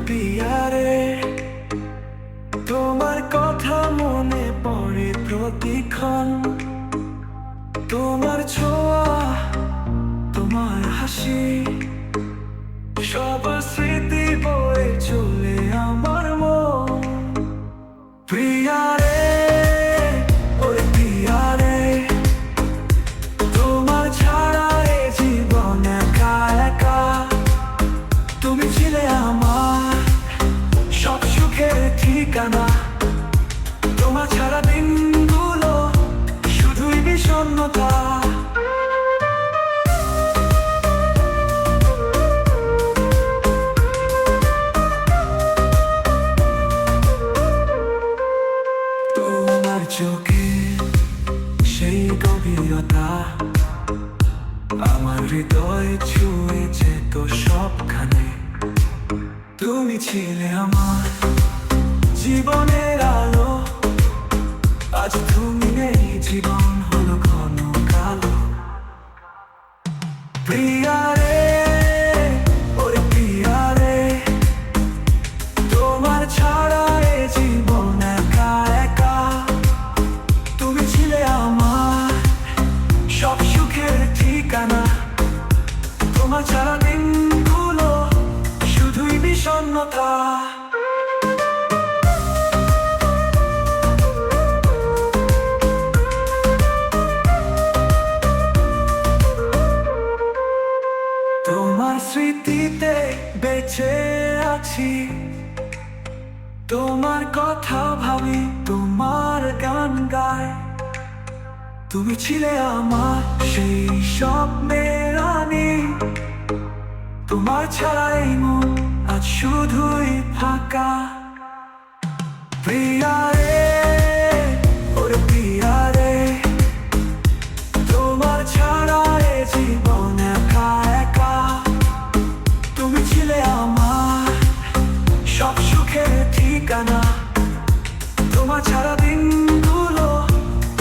পিয়ারে তোমার কথা মনে পড়ে প্রতিক্ষণ। তোমার ছোঁয়া, তোমার হাসি, সব স্মৃতি বয়ে চলে আমার মন। প্রিয়ারে, ওরে প্রিয়ারে, তোমার ছাড়া এ জীবন একা একা। তুমি ছিলে আমার সব সুখের ঠিকানা। তোমার ছাড়া দিনগুলো শুধুই বিষণ্ণতা। তোমার চোখে সেই গভীরতা আমার হৃদয় ছুঁয়েছে তো সবখানে। তুমি ছিলে আমার জীবনের আলো, আজ তুমি নেই, জীবন হলো ঘন কালো। প্রিয়ারে, ওরে প্রিয়ারে, তোমার ছাড়া এ জীবন একা একা। তুমি ছিলে আমার সব সুখের ঠিকানা। তোমার ছাড়া দিনগুলো শুধুই বিষণ্ণতা। তোমার স্মৃতিতে বেঁচে আছি, তোমার কথা ভাবি, তোমার গান গাই। তুমি ছিলে আমার সেই স্বপ্নের রানী। তোমার ছাড়া এই মন আজ শুধুই ফাঁকা। প্রিয়ারে, ওরে প্রিয়ারে, তোমার ছাড়া এ জীবন একা একা। তুমি ছিলে আমার সব সুখের ঠিকানা। তোমার ছাড়া দিনগুলো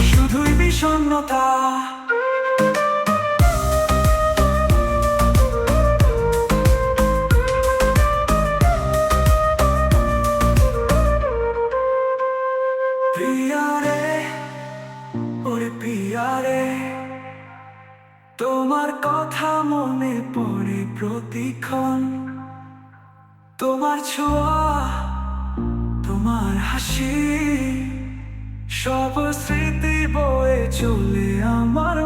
শুধুই বিষণ্ণতা। প্রিয়ারে, ওরে প্রিয়ারে, তোমার কথা মনে পড়ে প্রতিক্ষণ। তোমার ছোঁয়া, তোমার হাসি, সব স্মৃতি বয়ে চলে আমার